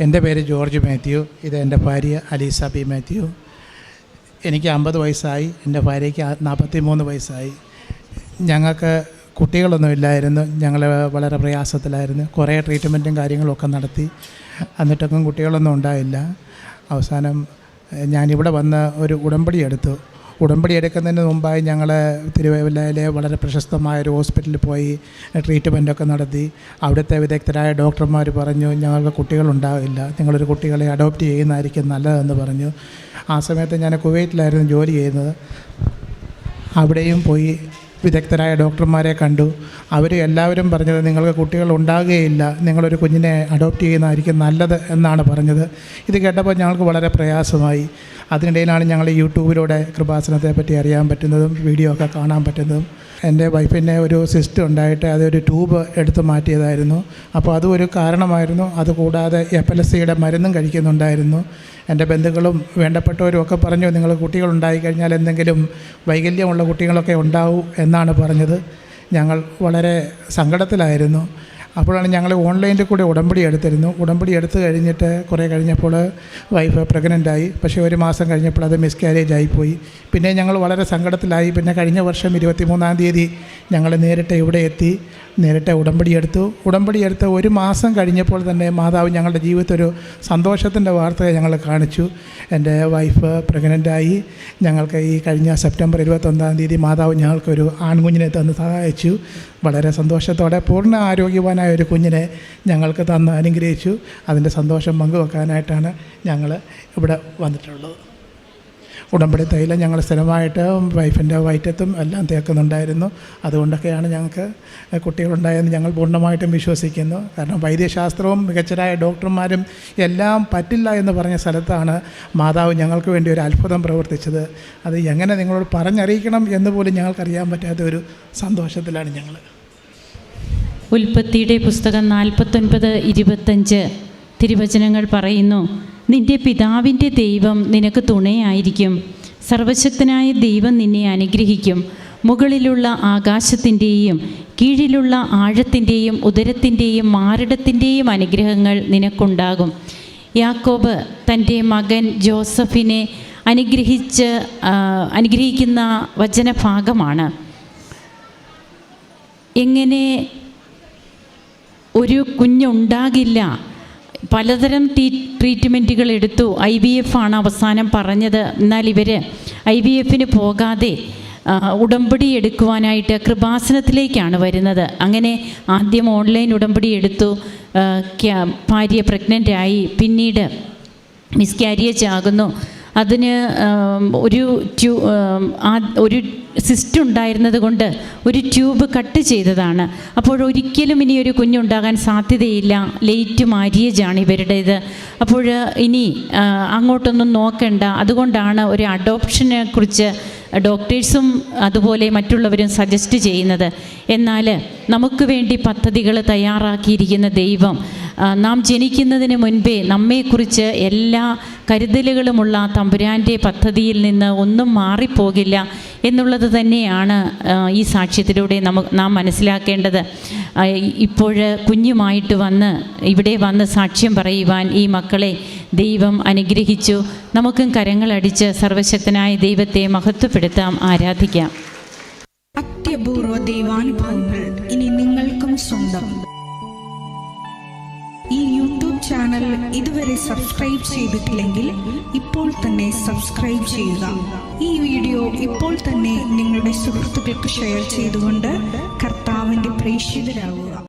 എൻ്റെ പേര് ജോർജ് മാത്യു. ഇത് എൻ്റെ ഭാര്യ അലീസ പി മാത്യു. എനിക്ക് 50 വയസ്സായി. എൻ്റെ ഭാര്യയ്ക്ക് 43 വയസ്സായി. ഞങ്ങൾക്ക് കുട്ടികളൊന്നുമില്ലായിരുന്നു. ഞങ്ങൾ വളരെ പ്രയാസത്തിലായിരുന്നു. കുറേ ട്രീറ്റ്മെൻറ്റും കാര്യങ്ങളൊക്കെ നടത്തി. എന്നിട്ടൊന്നും കുട്ടികളൊന്നും ഉണ്ടായില്ല. അവസാനം ഞാനിവിടെ വന്ന് ഒരു ഉടമ്പടി എടുത്തു. ഉടമ്പടി എടുക്കുന്നതിന് മുമ്പായി ഞങ്ങൾ തിരുവല്ലയിലെ വളരെ പ്രശസ്തമായൊരു ഹോസ്പിറ്റലിൽ പോയി ട്രീറ്റ്മെൻറ്റൊക്കെ നടത്തി. അവിടുത്തെ വിദഗ്ധരായ ഡോക്ടർമാർ പറഞ്ഞു, ഞങ്ങൾക്ക് കുട്ടികളുണ്ടാവില്ല, നിങ്ങളൊരു കുട്ടികളെ അഡോപ്റ്റ് ചെയ്യുന്നതായിരിക്കും നല്ലതെന്ന് പറഞ്ഞു. ആ സമയത്ത് ഞാൻ കുവൈറ്റിലായിരുന്നു ജോലി ചെയ്യുന്നത്. അവിടെയും പോയി വിദഗ്ധരായ ഡോക്ടർമാരെ കണ്ടു. അവർ എല്ലാവരും പറഞ്ഞത് നിങ്ങൾക്ക് കുട്ടികൾ ഉണ്ടാകുകയില്ല, നിങ്ങളൊരു കുഞ്ഞിനെ അഡോപ്റ്റ് ചെയ്യുന്നതായിരിക്കും നല്ലത് എന്നാണ് പറഞ്ഞത്. ഇത് കേട്ടപ്പോൾ ഞങ്ങൾക്ക് വളരെ പ്രയാസമായി. അതിനിടയിലാണ് ഞങ്ങൾ യൂട്യൂബിലൂടെ കൃപാസനത്തെ പറ്റി അറിയാൻ പറ്റുന്നതും വീഡിയോ ഒക്കെ കാണാൻ പറ്റുന്നതും. എൻ്റെ വൈഫിന് ഒരു സിസ്റ്റ് ഉണ്ടായിട്ട് അതൊരു ട്യൂബ് എടുത്ത് മാറ്റിയതായിരുന്നു. അപ്പോൾ അതും ഒരു കാരണമായിരുന്നു. അതുകൂടാതെ എപ്പിലെപ്സിയുടെ മരുന്നും കഴിക്കുന്നുണ്ടായിരുന്നു. എൻ്റെ ബന്ധുക്കളും വേണ്ടപ്പെട്ടവരും ഒക്കെ പറഞ്ഞു, നിങ്ങൾ കുട്ടികളുണ്ടായി കഴിഞ്ഞാൽ എന്തെങ്കിലും വൈകല്യമുള്ള കുട്ടികളൊക്കെ ഉണ്ടാവും എന്നാണ് പറഞ്ഞത്. ഞങ്ങൾ വളരെ സങ്കടത്തിലായിരുന്നു. അപ്പോഴാണ് ഞങ്ങൾ ഓൺലൈനിൽ കൂടെ ഉടമ്പടി എടുത്തിരുന്നു. ഉടമ്പടി എടുത്തു കഴിഞ്ഞിട്ട് കുറേ കഴിഞ്ഞപ്പോൾ വൈഫ് പ്രഗ്നൻ്റായി. പക്ഷേ 1 മാസം കഴിഞ്ഞപ്പോൾ അത് മിസ്കാരേജ് ആയിപ്പോയി. പിന്നെ ഞങ്ങൾ വളരെ സങ്കടത്തിലായി. പിന്നെ കഴിഞ്ഞ വർഷം 23-ാം തീയതി ഞങ്ങൾ നേരിട്ട് ഇവിടെ എത്തി, നേരിട്ട് ഉടമ്പടി എടുത്തു. ഉടമ്പടി എടുത്ത് 1 മാസം കഴിഞ്ഞപ്പോൾ തന്നെ മാതാവ് ഞങ്ങളുടെ ജീവിതത്തിൽ ഒരു സന്തോഷത്തിൻ്റെ വാർത്ത ഞങ്ങൾ കാണിച്ചു. എൻ്റെ വൈഫ് പ്രഗ്നൻ്റായി. ഞങ്ങൾക്ക് ഈ കഴിഞ്ഞ സെപ്റ്റംബർ 21-ാം തീയതി മാതാവ് ഞങ്ങൾക്കൊരു ആൺകുഞ്ഞിനെ തന്ന് സഹായിച്ചു. വളരെ സന്തോഷത്തോടെ പൂർണ്ണ ആരോഗ്യവാനായ ഒരു കുഞ്ഞിനെ ഞങ്ങൾക്ക് തന്ന് അനുഗ്രഹിച്ചു. അതിൻ്റെ സന്തോഷം പങ്കുവെക്കാനായിട്ടാണ് ഞങ്ങൾ ഇവിടെ വന്നിട്ടുള്ളത്. ഉടമ്പടി തൈലം ഞങ്ങൾ സ്ഥിരമായിട്ട് വൈഫിൻ്റെ വയറ്റത്തും എല്ലാം തേക്കുന്നുണ്ടായിരുന്നു. അതുകൊണ്ടൊക്കെയാണ് ഞങ്ങൾക്ക് കുട്ടികളുണ്ടായെന്ന് ഞങ്ങൾ പൂർണ്ണമായിട്ടും വിശ്വസിക്കുന്നു. കാരണം വൈദ്യശാസ്ത്രവും മികച്ചരായ ഡോക്ടർമാരും എല്ലാം പറ്റില്ല എന്ന് പറഞ്ഞ സ്ഥലത്താണ് മാതാവ് ഞങ്ങൾക്ക് വേണ്ടി ഒരു അത്ഭുതം പ്രവർത്തിച്ചത്. അത് എങ്ങനെ നിങ്ങളോട് പറഞ്ഞറിയിക്കണം എന്ന് പോലും ഞങ്ങൾക്കറിയാൻ പറ്റാത്ത ഒരു സന്തോഷത്തിലാണ് ഞങ്ങൾ. ഉൽപ്പത്തിയുടെ പുസ്തകം 49:25 തിരുവചനങ്ങൾ പറയുന്നു, നിന്റെ പിതാവിൻ്റെ ദൈവം നിനക്ക് തുണയായിരിക്കും, സർവശക്തനായ ദൈവം നിന്നെ അനുഗ്രഹിക്കും, മുകളിലുള്ള ആകാശത്തിൻ്റെയും കീഴിലുള്ള ആഴത്തിൻ്റെയും ഉദരത്തിൻ്റെയും മാറിടത്തിൻ്റെയും അനുഗ്രഹങ്ങൾ നിനക്കുണ്ടാകും. യാക്കോബ് തൻ്റെ മകൻ ജോസഫിനെ അനുഗ്രഹിക്കുന്ന വചനഭാഗമാണ്. എങ്ങനെ ഒരു കുഞ്ഞുണ്ടാകില്ല, പലതരം ട്രീറ്റ്മെൻറ്റുകൾ എടുത്തു. IVF ആണ് അവസാനം പറഞ്ഞത്. എന്നാൽ ഇവർ IVFന് പോകാതെ ഉടമ്പടി എടുക്കുവാനായിട്ട് കൃപാസനത്തിലേക്കാണ് വരുന്നത്. അങ്ങനെ ആദ്യം ഓൺലൈൻ ഉടമ്പടി എടുത്തു. ഭാര്യ പ്രഗ്നൻ്റായി. പിന്നീട് മിസ്കാരിയേജ് ആകുന്നു. അതിന് ഒരു സിസ്റ്റ് ഉണ്ടായിരുന്നത് കൊണ്ട് ഒരു ട്യൂബ് കട്ട് ചെയ്തതാണ്. അപ്പോഴൊരിക്കലും ഇനി ഒരു കുഞ്ഞുണ്ടാകാൻ സാധ്യതയില്ല. ലേറ്റ് മാര്യേജാണ് ഇവരുടേത്. അപ്പോൾ ഇനി അങ്ങോട്ടൊന്നും നോക്കണ്ട. അതുകൊണ്ടാണ് ഒരു അഡോപ്ഷനെ കുറിച്ച് ഡോക്ടേഴ്സും അതുപോലെ മറ്റുള്ളവരും സജസ്റ്റ് ചെയ്യുന്നത്. എന്നാൽ നമുക്ക് വേണ്ടി പദ്ധതികൾ തയ്യാറാക്കിയിരിക്കുന്ന ദൈവം, നാം ജനിക്കുന്നതിന് മുൻപേ നമ്മെക്കുറിച്ച് എല്ലാ കരുതലുകളുമുള്ള തമ്പുരാൻ്റെ പദ്ധതിയിൽ നിന്ന് ഒന്നും മാറിപ്പോകില്ല എന്നുള്ളത് തന്നെയാണ് ഈ സാക്ഷ്യത്തിലൂടെ നാം മനസ്സിലാക്കേണ്ടത്. ഇപ്പോൾ കുഞ്ഞുമായിട്ട് ഇവിടെ വന്ന് സാക്ഷ്യം പറയുവാൻ ഈ മക്കളെ ദൈവം അനുഗ്രഹിച്ചു. നമുക്കും കരങ്ങളടിച്ച് സർവശക്തനായ ദൈവത്തെ മഹത്വപ്പെടുത്താം, ആരാധിക്കാം. അത്യപൂർവ ദൈവാനുഭവങ്ങൾ ഇനി നിങ്ങൾക്കും സ്വന്തം. ഈ യൂട്യൂബ് ചാനൽ ഇതുവരെ സബ്സ്ക്രൈബ് ചെയ്തിട്ടില്ലെങ്കിൽ ഇപ്പോൾ തന്നെ സബ്സ്ക്രൈബ് ചെയ്യുക. ഈ വീഡിയോ ഇപ്പോൾ തന്നെ നിങ്ങളുടെ സുഹൃത്തുക്കൾക്ക് ഷെയർ ചെയ്തുകൊണ്ട് കർത്താവിൻ്റെ പ്രേക്ഷിതരാകുക.